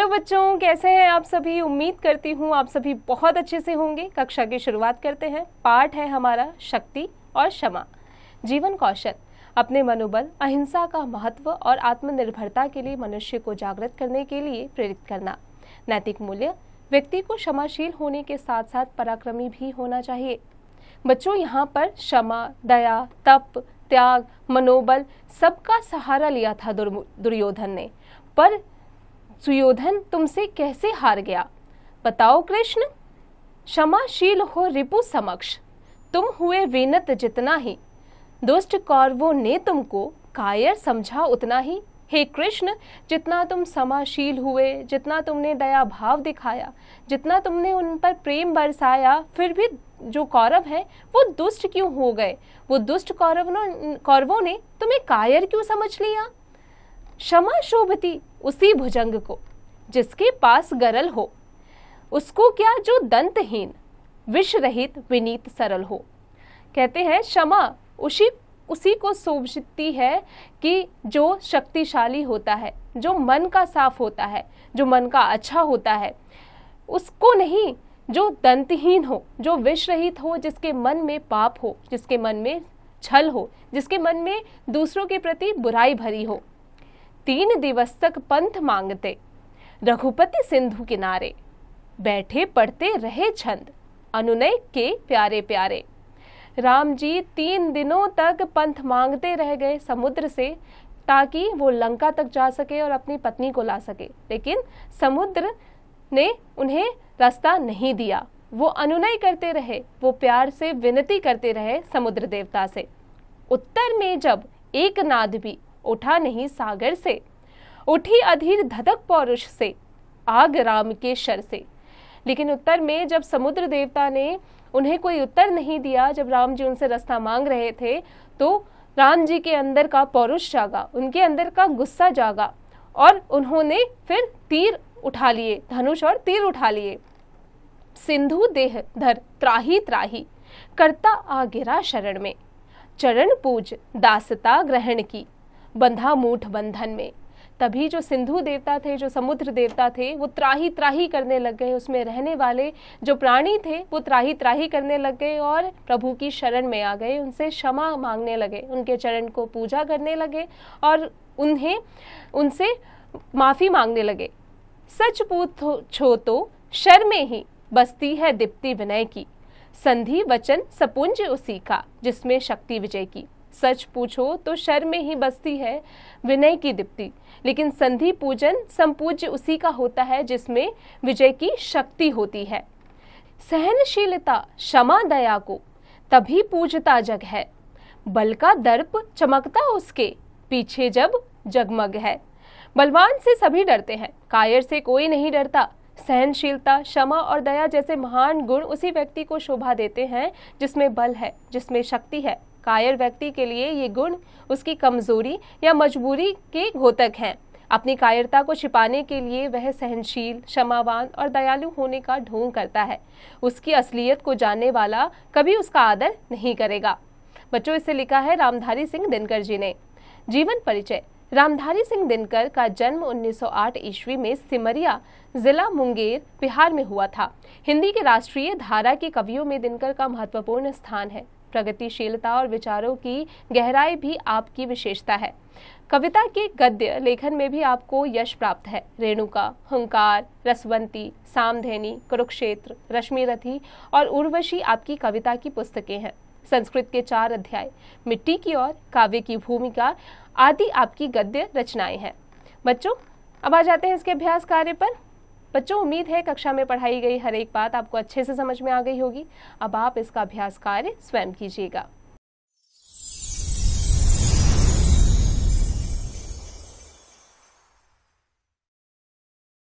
बच्चों, कैसे हैं आप सभी। उम्मीद करती हूँ आप सभी बहुत अच्छे से होंगे। कक्षा की शुरुआत करते हैं। पाठ है हमारा शक्ति और क्षमा। जीवन कौशल, अपने मनोबल, अहिंसा का महत्व और आत्मनिर्भरता के लिए मनुष्य को जागृत करने के लिए प्रेरित करना। नैतिक मूल्य, व्यक्ति को क्षमाशील होने के साथ साथ पराक्रमी भी होना चाहिए। बच्चों, यहाँ पर क्षमा, दया, तप, त्याग, मनोबल सबका सहारा लिया था दुर्योधन ने, पर सुयोधन तुमसे कैसे हार गया बताओ कृष्ण। क्षमाशील हो रिपु समक्ष, तुम हुए विनत जितना ही, दुष्ट कौरवों ने तुमको कायर समझा उतना ही। हे कृष्ण, जितना तुम क्षमाशील हुए, जितना तुमने दया भाव दिखाया, जितना तुमने उन पर प्रेम बरसाया, फिर भी जो कौरव है वो दुष्ट क्यों हो गए? वो दुष्ट कौरवों ने तुम्हें कायर क्यों समझ लिया? क्षमा शोभती उसी भुजंग को, जिसके पास गरल हो, उसको क्या जो दंतहीन, विष रहित विनीत सरल हो। कहते हैं क्षमा उसी को शोभती है कि जो शक्तिशाली होता है, जो मन का साफ होता है, जो मन का अच्छा होता है, उसको नहीं जो दंतहीन हो, जो विष रहित हो, जिसके मन में पाप हो, जिसके मन में छल हो, जिसके मन में दूसरों के प्रति बुराई भरी हो। 3 दिवस तक पंथ मांगते रघुपति सिंधु किनारे, बैठे पढ़ते रहे छंद अनुनय के प्यारे प्यारे। राम जी 3 दिनों तक पंथ मांगते रह गए समुद्र से, ताकि वो लंका तक जा सके और अपनी पत्नी को ला सके, लेकिन समुद्र ने उन्हें रास्ता नहीं दिया। वो अनुनय करते रहे, वो प्यार से विनती करते रहे समुद्र देवता से। उत्तर में जब एक नाद भी उठा नहीं सागर से, उठी अधीर धधक पौरुष से, आग राम के शर से। लेकिन उत्तर में जब समुद्र देवता ने उन्हें कोई उत्तर नहीं दिया, जब राम जी उनसे रास्ता मांग रहे थे, तो राम जी के अंदर का पौरुष जागा, उनके अंदर का गुस्सा जागा और उन्होंने फिर तीर उठा लिए, धनुष और तीर उठा लिए। सिंधु देह धर त्राही त्राही, करता आ गिरा शरण में, चरण पूज दासता ग्रहण की, बंधा मूठ बंधन में। तभी जो सिंधु देवता थे, जो समुद्र देवता थे, वो त्राही त्राही करने लग गए। उसमें रहने वाले जो प्राणी थे वो त्राही त्राही करने लग गए और प्रभु की शरण में आ गए, उनसे क्षमा मांगने लगे, उनके चरण को पूजा करने लगे और उनसे माफी मांगने लगे। सच पूछो तो शर में ही बसती है दीप्ति विनय की, संधि वचन सपुंज उसी का, जिसमें शक्ति विजय की। सच पूछो तो शर में ही बसती है विनय की दीप्ति, लेकिन संधि पूजन संपूज्य उसी का होता है जिसमें विजय की शक्ति होती है। सहनशीलता क्षमा दया को तभी पूजता जग है, बल का दर्प चमकता उसके पीछे जब जगमग है। बलवान से सभी डरते हैं, कायर से कोई नहीं डरता। सहनशीलता, क्षमा और दया जैसे महान गुण उसी व्यक्ति को शोभा देते हैं जिसमें बल है, जिसमें शक्ति है। कायर व्यक्ति के लिए ये गुण उसकी कमजोरी या मजबूरी के घोतक हैं। अपनी कायरता को छिपाने के लिए वह सहनशील, क्षमावान और दयालु होने का ढोंग करता है। उसकी असलियत को जानने वाला कभी उसका आदर नहीं करेगा। बच्चों, इसे लिखा है रामधारी सिंह दिनकर जी ने। जीवन परिचय। रामधारी सिंह दिनकर का जन्म 1908 ईस्वी में सिमरिया, जिला मुंगेर, बिहार में हुआ था। हिंदी के राष्ट्रीय धारा के कवियों में दिनकर का महत्वपूर्ण स्थान है। प्रगतिशीलता और विचारों की गहराई भी आपकी विशेषता है। कविता के गद्य लेखन में भी आपको यश प्राप्त है। रेणुका, हुंकार, रसवंती, सामधेनी, कुरुक्षेत्र, रश्मिरथी और उर्वशी आपकी कविता की पुस्तकें हैं। संस्कृत के 4 अध्याय, मिट्टी की ओर, काव्य की भूमिका आदि आपकी गद्य रचनाएं हैं। बच्चों, अब आ जाते हैं इसके अभ्यास कार्य पर। बच्चों, उम्मीद है कक्षा में पढ़ाई गई हर एक बात आपको अच्छे से समझ में आ गई होगी। अब आप इसका अभ्यास कार्य स्वयं कीजिएगा।